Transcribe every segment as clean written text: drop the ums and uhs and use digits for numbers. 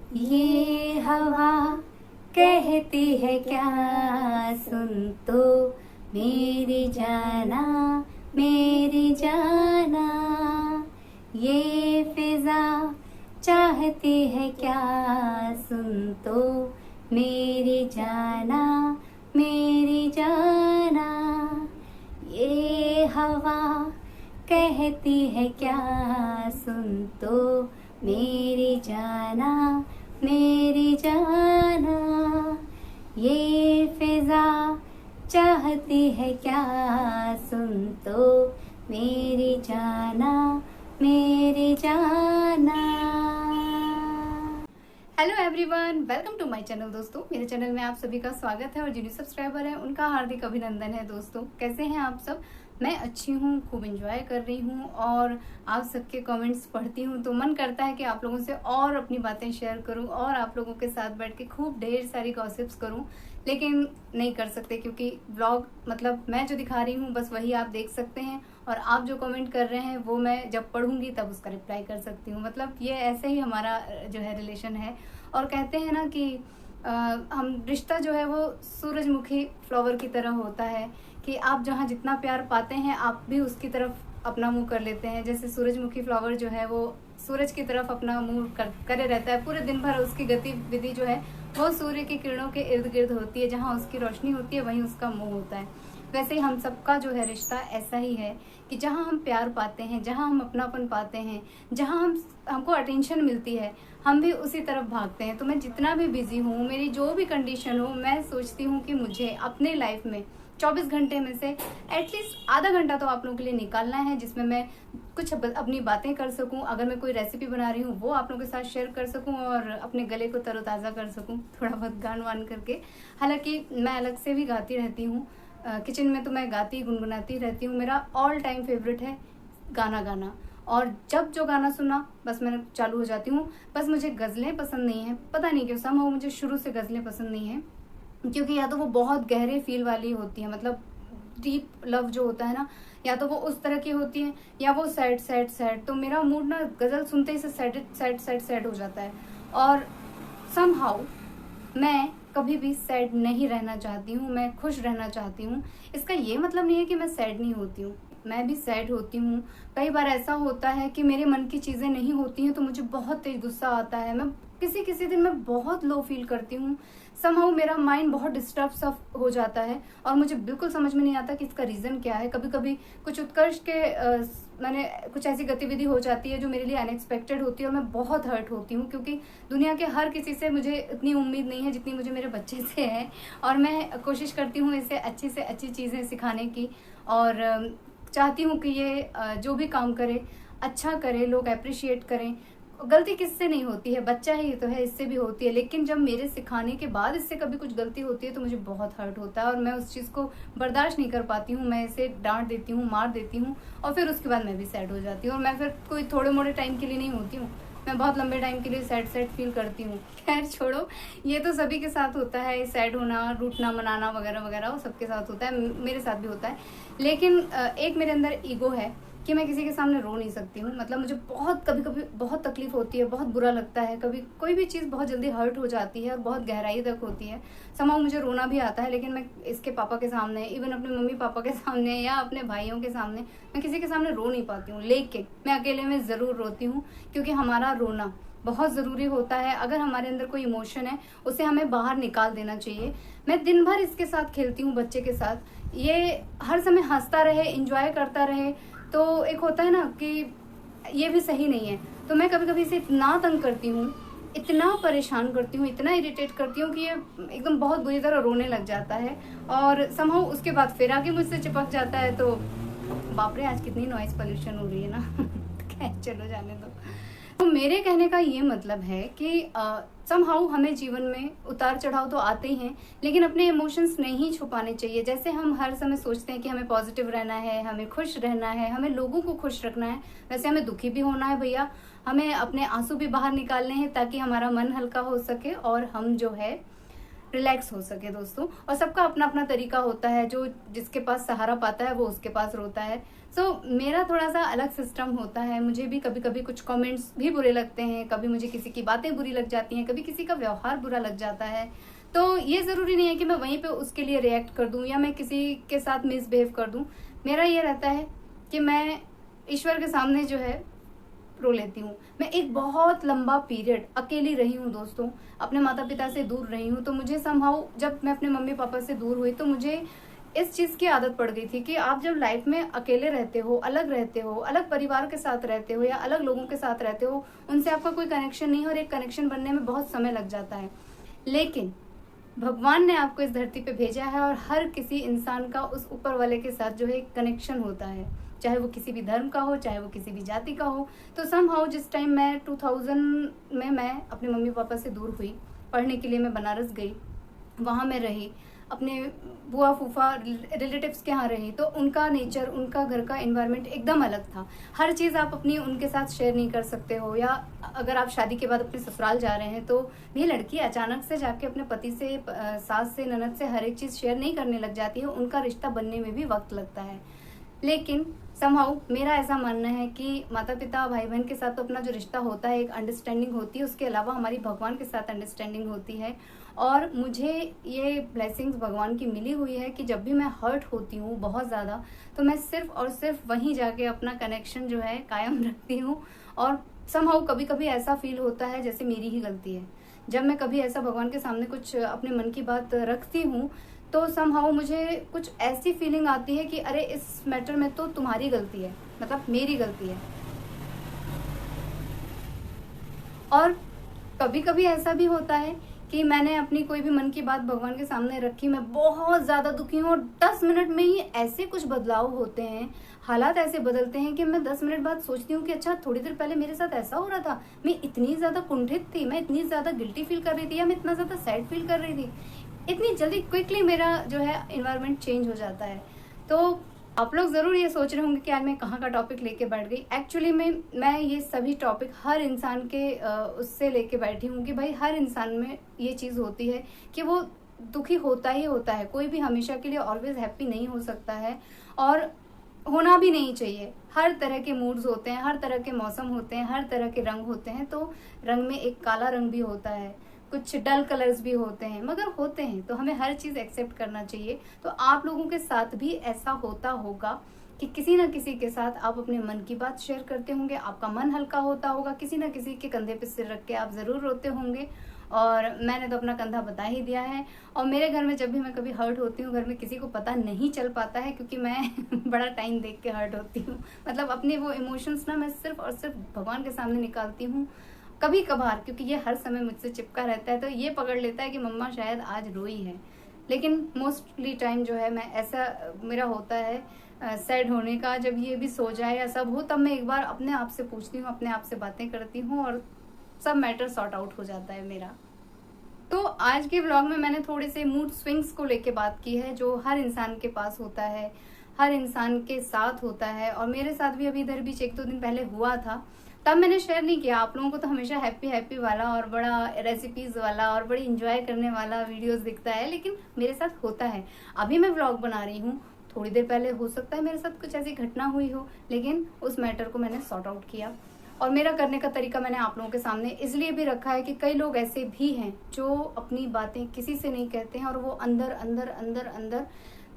ये हवा कहती है क्या, सुन तो मेरी जाना, मेरी जाना। ये फिजा चाहती है क्या, सुन तो मेरी जाना, मेरी जाना। ये हवा कहती है क्या, सुन तो मेरी जाना, मेरी जाना। ये फिजा चाहती है क्या, सुन तो मेरी जाना, मेरी जाना। Hello everyone, welcome to my channel. दोस्तों, मेरे चैनल में आप सभी का स्वागत है और जिन्हें सब्सक्राइबर हैं उनका हार्दिक अभिनंदन है। दोस्तों, कैसे हैं आप सब? मैं अच्छी हूँ, खूब एंजॉय कर रही हूँ और आप सबके कमेंट्स पढ़ती हूँ तो मन करता है कि आप लोगों से और अपनी बातें शेयर करूँ और आप लोगों के साथ बैठ के खूब ढेर सारी गॉसिप्स करूँ, लेकिन नहीं कर सकते क्योंकि व्लॉग मतलब मैं जो दिखा रही हूँ बस वही आप देख सकते हैं और आप जो कमेंट कर रहे हैं वो मैं जब पढ़ूंगी तब उसका रिप्लाई कर सकती हूँ। मतलब ये ऐसे ही हमारा जो है रिलेशन है। और कहते हैं ना कि हम रिश्ता जो है वो सूरजमुखी फ्लावर की तरह होता है कि आप जहाँ जितना प्यार पाते हैं आप भी उसकी तरफ अपना मुंह कर लेते हैं। जैसे सूरजमुखी फ्लावर जो है वो सूरज की तरफ अपना मुंह करे रहता है, पूरे दिन भर उसकी गतिविधि जो है वो सूर्य की किरणों के इर्द गिर्द होती है। जहाँ उसकी रोशनी होती है वहीं उसका मुंह होता है। वैसे ही हम सबका जो है रिश्ता ऐसा ही है कि जहाँ हम प्यार पाते हैं, जहाँ हम अपनापन पाते हैं, जहाँ हमको अटेंशन मिलती है, हम भी उसी तरफ भागते हैं। तो मैं जितना भी बिजी हूँ, मेरी जो भी कंडीशन हो, मैं सोचती हूँ कि मुझे अपने लाइफ में 24 घंटे में से एटलीस्ट आधा घंटा तो आप लोगों के लिए निकालना है जिसमें मैं कुछ अपनी बातें कर सकूं। अगर मैं कोई रेसिपी बना रही हूँ वो आप लोगों के साथ शेयर कर सकूं और अपने गले को तरोताज़ा कर सकूं थोड़ा बहुत गान वान करके। हालांकि मैं अलग से भी गाती रहती हूँ, किचन में तो मैं गाती गुनगुनाती रहती हूँ। मेरा ऑल टाइम फेवरेट है गाना गाना, और जब जो गाना सुना बस मैंने चालू हो जाती हूँ। बस मुझे गज़लें पसंद नहीं है, पता नहीं क्यों, समहाउ मुझे शुरू से गज़लें पसंद नहीं है क्योंकि या तो वो बहुत गहरे फील वाली होती है, मतलब डीप लव जो होता है ना, या तो वो उस तरह की होती है या वो सैड सैड सैड। तो मेरा मूड ना गज़ल सुनते ही से सैड सैड सैड सैड हो जाता है और समहाउ मैं कभी भी सैड नहीं रहना चाहती हूँ, मैं खुश रहना चाहती हूँ। इसका ये मतलब नहीं है कि मैं सैड नहीं होती हूँ, मैं भी सैड होती हूँ। कई बार ऐसा होता है कि मेरे मन की चीज़ें नहीं होती हैं तो मुझे बहुत तेज गुस्सा आता है। मैं किसी किसी दिन मैं बहुत लो फील करती हूँ, समहाउ मेरा माइंड बहुत डिस्टर्ब सा हो जाता है और मुझे बिल्कुल समझ में नहीं आता कि इसका रीज़न क्या है। कभी कभी कुछ उत्कर्ष के मैंने कुछ ऐसी गतिविधि हो जाती है जो मेरे लिए अनएक्सपेक्टेड होती है और मैं बहुत हर्ट होती हूँ क्योंकि दुनिया के हर किसी से मुझे इतनी उम्मीद नहीं है जितनी मुझे मेरे बच्चे से है। और मैं कोशिश करती हूँ इसे अच्छी से अच्छी चीज़ें सिखाने की और चाहती हूँ कि ये जो भी काम करे अच्छा करे, लोग अप्रिशिएट करें। गलती किससे नहीं होती है, बच्चा ही तो है, इससे भी होती है। लेकिन जब मेरे सिखाने के बाद इससे कभी कुछ गलती होती है तो मुझे बहुत हर्ट होता है और मैं उस चीज़ को बर्दाश्त नहीं कर पाती हूँ। मैं इसे डांट देती हूँ, मार देती हूँ और फिर उसके बाद मैं भी सैड हो जाती हूँ। और मैं फिर कोई थोड़े मोड़े टाइम के लिए नहीं होती हूँ, मैं बहुत लंबे टाइम के लिए सैड सैड फील करती हूँ। खैर छोड़ो, ये तो सभी के साथ होता है, सैड होना, रूठना मनाना वगैरह वगैरह, वो सबके साथ होता है, मेरे साथ भी होता है। लेकिन एक मेरे अंदर ईगो है कि मैं किसी के सामने रो नहीं सकती हूँ। मतलब मुझे बहुत कभी कभी बहुत तकलीफ होती है, बहुत बुरा लगता है, कभी कोई भी चीज़ बहुत जल्दी हर्ट हो जाती है और बहुत गहराई तक होती है। समहाउ मुझे रोना भी आता है, लेकिन मैं इसके पापा के सामने, इवन अपने मम्मी पापा के सामने या अपने भाइयों के सामने, मैं किसी के सामने रो नहीं पाती हूँ। लेकिन मैं अकेले में ज़रूर रोती हूँ क्योंकि हमारा रोना बहुत ज़रूरी होता है। अगर हमारे अंदर कोई इमोशन है उसे हमें बाहर निकाल देना चाहिए। मैं दिन भर इसके साथ खेलती हूँ, बच्चे के साथ, ये हर समय हंसता रहे, इंजॉय करता रहे, तो एक होता है ना कि ये भी सही नहीं है। तो मैं कभी कभी इसे इतना तंग करती हूँ, इतना परेशान करती हूँ, इतना इरिटेट करती हूँ कि ये एकदम बहुत बुरी तरह रोने लग जाता है और समहाउ उसके बाद फिर आके मुझसे चिपक जाता है। तो बाप रे, आज कितनी नॉइज पोल्यूशन हो रही है ना। खैर चलो, जाने दो। तो मेरे कहने का ये मतलब है कि समहाउ हमें जीवन में उतार चढ़ाव तो आते ही हैं, लेकिन अपने इमोशंस नहीं छुपाने चाहिए। जैसे हम हर समय सोचते हैं कि हमें पॉजिटिव रहना है, हमें खुश रहना है, हमें लोगों को खुश रखना है, वैसे हमें दुखी भी होना है भैया। हमें अपने आंसू भी बाहर निकालने हैं ताकि हमारा मन हल्का हो सके और हम जो है रिलैक्स हो सके दोस्तों। और सबका अपना अपना तरीका होता है, जो जिसके पास सहारा पाता है वो उसके पास रोता है। मेरा थोड़ा सा अलग सिस्टम होता है। मुझे भी कभी कभी कुछ कमेंट्स भी बुरे लगते हैं, कभी मुझे किसी की बातें बुरी लग जाती हैं, कभी किसी का व्यवहार बुरा लग जाता है। तो ये जरूरी नहीं है कि मैं वहीं पे उसके लिए रिएक्ट कर दूं या मैं किसी के साथ मिसबिहेव कर दूं। मेरा ये रहता है कि मैं ईश्वर के सामने जो है रो लेती हूँ। मैं एक बहुत लंबा पीरियड अकेली रही हूँ दोस्तों, अपने माता पिता से दूर रही हूँ। तो मुझे समहाउ जब मैं अपने मम्मी पापा से दूर हुई तो मुझे इस चीज की आदत पड़ गई थी कि आप जब लाइफ में अकेले रहते हो, अलग परिवार के साथ रहते हो या अलग लोगों के साथ रहते हो, उनसे आपका कोई कनेक्शन नहीं है और एक कनेक्शन बनने में बहुत समय लग जाता है। लेकिन भगवान ने आपको इस धरती पे भेजा है और हर किसी इंसान का उस ऊपर वाले के साथ जो है एक कनेक्शन होता है, चाहे वो किसी भी धर्म का हो, चाहे वो किसी भी जाति का हो। तो समहाउ जिस टाइम मैं 2000 में मैं अपने मम्मी पापा से दूर हुई, पढ़ने के लिए मैं बनारस गई, वहाँ मैं रही, अपने बुआ फूफा रिलेटिव्स के यहाँ रही। तो उनका नेचर, उनका घर का एनवायरनमेंट एकदम अलग था। हर चीज़ आप अपनी उनके साथ शेयर नहीं कर सकते हो। या अगर आप शादी के बाद अपने ससुराल जा रहे हैं तो ये लड़की अचानक से जाके अपने पति से, सास से, ननद से हर एक चीज़ शेयर नहीं करने लग जाती है। उनका रिश्ता बनने में भी वक्त लगता है। लेकिन समहाउ मेरा ऐसा मानना है कि माता पिता भाई बहन के साथ तो अपना जो रिश्ता होता है एक अंडरस्टैंडिंग होती है, उसके अलावा हमारी भगवान के साथ अंडरस्टैंडिंग होती है। और मुझे ये ब्लेसिंग्स भगवान की मिली हुई है कि जब भी मैं हर्ट होती हूँ बहुत ज़्यादा, तो मैं सिर्फ और सिर्फ वहीं जाके अपना कनेक्शन जो है कायम रखती हूँ। और समहाउ कभी कभी ऐसा फील होता है जैसे मेरी ही गलती है। जब मैं कभी ऐसा भगवान के सामने कुछ अपने मन की बात रखती हूँ तो समहाउ मुझे कुछ ऐसी फीलिंग आती है कि अरे इस मैटर में तो तुम्हारी गलती है, मतलब मेरी गलती है। और कभी कभी ऐसा भी होता है कि मैंने अपनी कोई भी मन की बात भगवान के सामने रखी, मैं बहुत ज्यादा दुखी हूँ और 10 मिनट में ही ऐसे कुछ बदलाव होते हैं, हालात ऐसे बदलते हैं कि मैं 10 मिनट बाद सोचती हूँ कि अच्छा थोड़ी देर पहले मेरे साथ ऐसा हो रहा था, मैं इतनी ज्यादा कुंठित थी, मैं इतनी ज्यादा गिल्टी फील कर रही थी या मैं इतना ज्यादा सैड फील कर रही थी। इतनी जल्दी क्विकली मेरा जो है एनवायरनमेंट चेंज हो जाता है। तो आप लोग जरूर ये सोच रहे होंगे कि यार मैं कहाँ का टॉपिक लेके बैठ गई। एक्चुअली में मैं ये सभी टॉपिक हर इंसान के उससे लेके बैठी हूँ कि भाई हर इंसान में ये चीज़ होती है कि वो दुखी होता ही होता है। कोई भी हमेशा के लिए ऑलवेज हैप्पी नहीं हो सकता है और होना भी नहीं चाहिए। हर तरह के मूड्स होते हैं, हर तरह के मौसम होते हैं, हर तरह के रंग होते हैं। तो रंग में एक काला रंग भी होता है, कुछ डल कलर्स भी होते हैं, मगर होते हैं। तो हमें हर चीज एक्सेप्ट करना चाहिए। तो आप लोगों के साथ भी ऐसा होता होगा कि किसी ना किसी के साथ आप अपने मन की बात शेयर करते होंगे, आपका मन हल्का होता होगा, किसी ना किसी के कंधे पे सिर रख के आप जरूर रोते होंगे। और मैंने तो अपना कंधा बता ही दिया है। और मेरे घर में जब भी मैं कभी हर्ट होती हूँ, घर में किसी को पता नहीं चल पाता है क्योंकि मैं बड़ा टाइम देख के हर्ट होती हूँ। मतलब अपने वो इमोशंस ना मैं सिर्फ और सिर्फ भगवान के सामने निकालती हूँ। कभी कभार, क्योंकि ये हर समय मुझसे चिपका रहता है, तो ये पकड़ लेता है कि मम्मा शायद आज रोई है। लेकिन मोस्टली टाइम जो है मैं ऐसा मेरा होता है सैड होने का, जब ये भी सो जाए या सब हो तब मैं एक बार अपने आप से पूछती हूँ, अपने आप से बातें करती हूँ और सब मैटर सॉर्ट आउट हो जाता है मेरा। तो आज के व्लॉग में मैंने थोड़े से मूड स्विंग्स को लेके बात की है, जो हर इंसान के पास होता है, हर इंसान के साथ होता है। और मेरे साथ भी अभी इधर बीच 1-2 दिन पहले हुआ था, तब मैंने शेयर नहीं किया। आप लोगों को तो हमेशा हैप्पी हैप्पी वाला और बड़ा रेसिपीज वाला और बड़ी इंजॉय करने वाला वीडियोस दिखता है, लेकिन मेरे साथ होता है। अभी मैं व्लॉग बना रही हूँ, थोड़ी देर पहले हो सकता है मेरे साथ कुछ ऐसी घटना हुई हो, लेकिन उस मैटर को मैंने सॉर्ट आउट किया। और मेरा करने का तरीका मैंने आप लोगों के सामने इसलिए भी रखा है कि कई लोग ऐसे भी हैं जो अपनी बातें किसी से नहीं कहते हैं और वो अंदर अंदर अंदर अंदर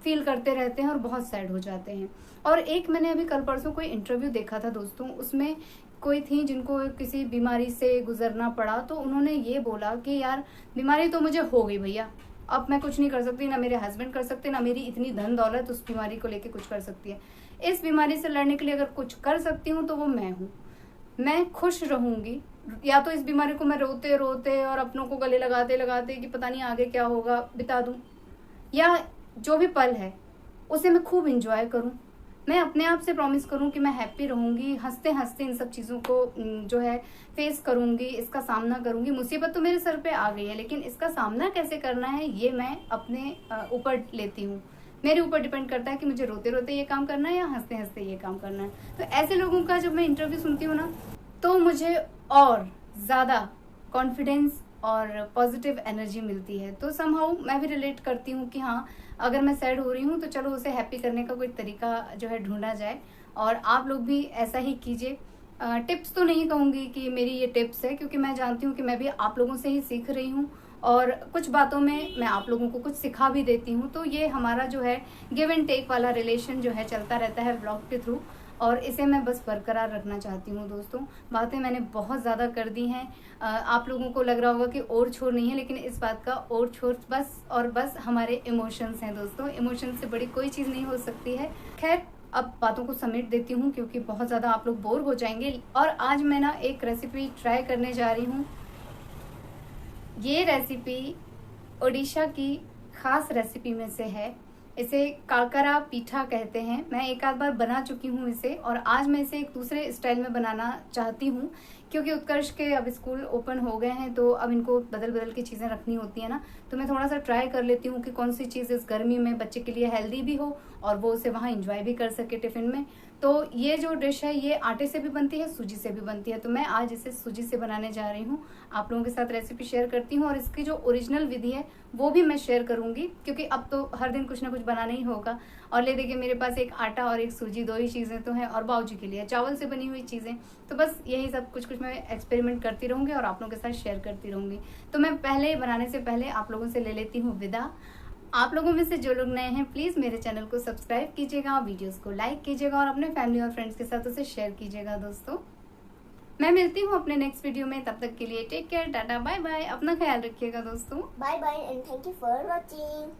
फील करते रहते हैं और बहुत सैड हो जाते हैं। और एक मैंने अभी कल परसों कोई इंटरव्यू देखा था दोस्तों, उसमें कोई थी जिनको किसी बीमारी से गुजरना पड़ा, तो उन्होंने ये बोला कि यार बीमारी तो मुझे हो गई भैया, अब मैं कुछ नहीं कर सकती, ना मेरे हस्बैंड कर सकते, ना मेरी इतनी धन दौलत उस बीमारी को लेके कुछ कर सकती है। इस बीमारी से लड़ने के लिए अगर कुछ कर सकती हूँ तो वो मैं हूँ। मैं खुश रहूंगी, या तो इस बीमारी को मैं रोते रोते और अपनों को गले लगाते लगाते कि पता नहीं आगे क्या होगा बिता दूं, या जो भी पल है उसे मैं खूब एंजॉय करूं। मैं अपने आप से प्रॉमिस करूं कि मैं हैप्पी रहूंगी, हंसते हंसते इन सब चीज़ों को जो है फेस करूंगी, इसका सामना करूंगी। मुसीबत तो मेरे सर पे आ गई है, लेकिन इसका सामना कैसे करना है ये मैं अपने ऊपर लेती हूँ। मेरे ऊपर डिपेंड करता है कि मुझे रोते रोते ये काम करना है या हंसते हंसते ये काम करना है। तो ऐसे लोगों का जब मैं इंटरव्यू सुनती हूँ ना, तो मुझे और ज़्यादा कॉन्फिडेंस और पॉजिटिव एनर्जी मिलती है। तो समहाउ मैं भी रिलेट करती हूँ कि हाँ, अगर मैं सैड हो रही हूँ तो चलो उसे हैप्पी करने का कोई तरीका जो है ढूंढा जाए, और आप लोग भी ऐसा ही कीजिए। टिप्स तो नहीं कहूँगी कि मेरी ये टिप्स है, क्योंकि मैं जानती हूँ कि मैं भी आप लोगों से ही सीख रही हूँ, और कुछ बातों में मैं आप लोगों को कुछ सिखा भी देती हूँ। तो ये हमारा जो है गिव एंड टेक वाला रिलेशन जो है चलता रहता है ब्लॉग के थ्रू, और इसे मैं बस बरकरार रखना चाहती हूँ दोस्तों। बातें मैंने बहुत ज़्यादा कर दी हैं, आप लोगों को लग रहा होगा कि और छोर नहीं है, लेकिन इस बात का और छोर बस और बस हमारे इमोशंस हैं दोस्तों। इमोशन से बड़ी कोई चीज़ नहीं हो सकती है। खैर, अब बातों को समेट देती हूँ क्योंकि बहुत ज़्यादा आप लोग बोर हो जाएंगे। और आज मैं ना एक रेसिपी ट्राई करने जा रही हूँ। ये रेसिपी ओडिशा की खास रेसिपी में से है। इसे काकरा पीठा कहते हैं। मैं एक आध बार बना चुकी हूँ इसे, और आज मैं इसे एक दूसरे स्टाइल में बनाना चाहती हूँ, क्योंकि उत्कर्ष के अब स्कूल ओपन हो गए हैं, तो अब इनको बदल बदल की चीज़ें रखनी होती है ना। तो मैं थोड़ा सा ट्राई कर लेती हूँ कि कौन सी चीज़ इस गर्मी में बच्चे के लिए हेल्दी भी हो और वो उसे वहाँ इंजॉय भी कर सके टिफिन में। तो ये जो डिश है ये आटे से भी बनती है, सूजी से भी बनती है। तो मैं आज इसे सूजी से बनाने जा रही हूँ। आप लोगों के साथ रेसिपी शेयर करती हूँ, और इसकी जो ओरिजिनल विधि है वो भी मैं शेयर करूंगी, क्योंकि अब तो हर दिन कुछ ना कुछ बनाना ही होगा। और ले देखिए, मेरे पास एक आटा और एक सूजी, दो ही चीज़ें तो हैं, और बाऊजी के लिए चावल से बनी हुई चीज़ें। तो बस यही सब कुछ कुछ मैं एक्सपेरिमेंट करती रहूँगी और आप लोगों के साथ शेयर करती रहूँगी। तो मैं पहले बनाने से पहले आप लोगों से ले लेती हूँ विदा। आप लोगों में से जो लोग नए हैं प्लीज़ मेरे चैनल को सब्सक्राइब कीजिएगा, वीडियोस को लाइक कीजिएगा, और अपने फैमिली और फ्रेंड्स के साथ उसे शेयर कीजिएगा दोस्तों। मैं मिलती हूँ अपने नेक्स्ट वीडियो में, तब तक के लिए take care, tata bye bye, अपना ख्याल रखिएगा दोस्तों। Bye bye and thank you for watching.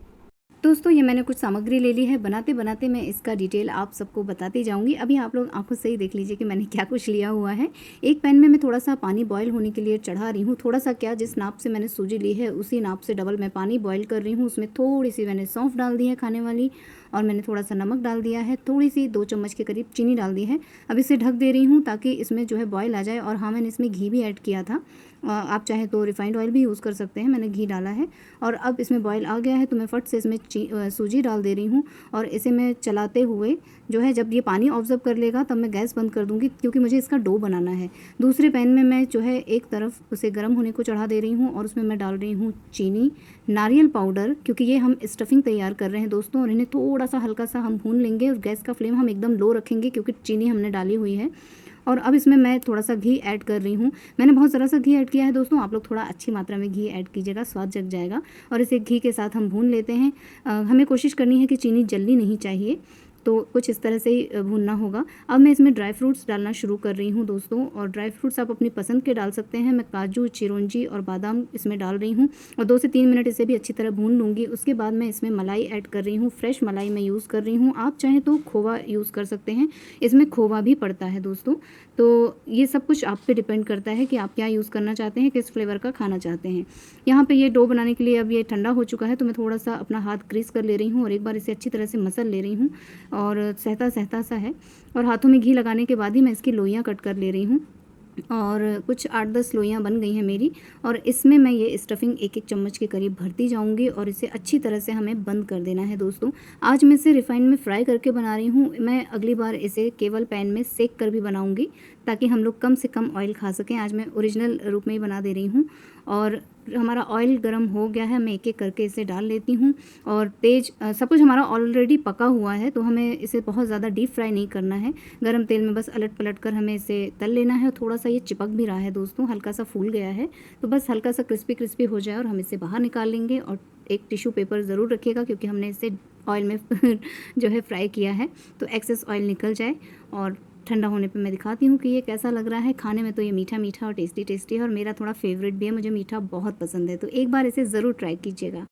दोस्तों, ये मैंने कुछ सामग्री ले ली है। बनाते बनाते मैं इसका डिटेल आप सबको बताती जाऊंगी। अभी आप लोग आंखों से ही देख लीजिए कि मैंने क्या कुछ लिया हुआ है। एक पैन में मैं थोड़ा सा पानी बॉईल होने के लिए चढ़ा रही हूँ। थोड़ा सा क्या, जिस नाप से मैंने सूजी ली है उसी नाप से डबल मैं पानी बॉईल कर रही हूँ। उसमें थोड़ी सी मैंने सौंफ डाल दी है खाने वाली, और मैंने थोड़ा सा नमक डाल दिया है, थोड़ी सी 2 चम्मच के करीब चीनी डाल दी है। अब इसे ढक दे रही हूँ ताकि इसमें जो है बॉईल आ जाए। और हाँ, मैंने इसमें घी भी ऐड किया था। आप चाहे तो रिफाइंड ऑयल भी यूज़ कर सकते हैं, मैंने घी डाला है। और अब इसमें बॉईल आ गया है तो मैं फट से इसमें सूजी डाल दे रही हूँ, और इसे मैं चलाते हुए जो है, जब ये पानी ऑब्जर्व कर लेगा तब मैं गैस बंद कर दूँगी, क्योंकि मुझे इसका डो बनाना है। दूसरे पैन में मैं जो है एक तरफ उसे गर्म होने को चढ़ा दे रही हूँ, और उसमें मैं डाल रही हूँ चीनी, नारियल पाउडर, क्योंकि ये हम स्टफिंग तैयार कर रहे हैं दोस्तों, और इन्हें थोड़ा सा हल्का सा हम भून लेंगे, और गैस का फ्लेम हम एकदम लो रखेंगे क्योंकि चीनी हमने डाली हुई है। और अब इसमें मैं थोड़ा सा घी ऐड कर रही हूँ। मैंने बहुत ज़रा सा घी ऐड किया है दोस्तों, आप लोग थोड़ा अच्छी मात्रा में घी ऐड कीजिएगा, स्वाद जग जाएगा। और इसे घी के साथ हम भून लेते हैं। हमें कोशिश करनी है कि चीनी जलनी नहीं चाहिए, तो कुछ इस तरह से ही भूनना होगा। अब मैं इसमें ड्राई फ्रूट्स डालना शुरू कर रही हूँ दोस्तों, और ड्राई फ्रूट्स आप अपनी पसंद के डाल सकते हैं। मैं काजू, चिरौंजी और बादाम इसमें डाल रही हूँ, और 2 से 3 मिनट इसे भी अच्छी तरह भून लूँगी। उसके बाद मैं इसमें मलाई ऐड कर रही हूँ। फ्रेश मलाई मैं यूज़ कर रही हूँ, आप चाहें तो खोवा यूज़ कर सकते हैं, इसमें खोवा भी पड़ता है दोस्तों। तो ये सब कुछ आप पे डिपेंड करता है कि आप क्या यूज़ करना चाहते हैं, किस फ्लेवर का खाना चाहते हैं। यहाँ पे ये डो बनाने के लिए अब ये ठंडा हो चुका है, तो मैं थोड़ा सा अपना हाथ ग्रीस कर ले रही हूँ, और एक बार इसे अच्छी तरह से मसल ले रही हूँ, और सहता सहता सा है। और हाथों में घी लगाने के बाद ही मैं इसकी लोइयाँ कट कर ले रही हूँ, और कुछ 8-10 लोइयाँ बन गई हैं मेरी। और इसमें मैं ये स्टफिंग 1-1 चम्मच के करीब भरती जाऊंगी, और इसे अच्छी तरह से हमें बंद कर देना है दोस्तों। आज मैं इसे रिफाइन में फ्राई करके बना रही हूँ। मैं अगली बार इसे केवल पैन में सेक कर भी बनाऊंगी, ताकि हम लोग कम से कम ऑयल खा सकें। आज मैं ओरिजिनल रूप में ही बना दे रही हूँ। और हमारा ऑयल गर्म हो गया है, मैं एक एक करके इसे डाल लेती हूँ। और तेज सब कुछ हमारा ऑलरेडी पका हुआ है, तो हमें इसे बहुत ज़्यादा डीप फ्राई नहीं करना है। गरम तेल में बस अलट पलट कर हमें इसे तल लेना है। थोड़ा सा ये चिपक भी रहा है दोस्तों, हल्का सा फूल गया है, तो बस हल्का सा क्रिस्पी क्रिस्पी हो जाए और हम इसे बाहर निकाल लेंगे। और एक टिश्यू पेपर ज़रूर रखिएगा, क्योंकि हमने इसे ऑयल में जो है फ्राई किया है, तो एक्सेस ऑयल निकल जाए। और ठंडा होने पे मैं दिखाती हूँ कि ये कैसा लग रहा है। खाने में तो ये मीठा मीठा और टेस्टी टेस्टी है, और मेरा थोड़ा फेवरेट भी है, मुझे मीठा बहुत पसंद है। तो एक बार इसे ज़रूर ट्राई कीजिएगा।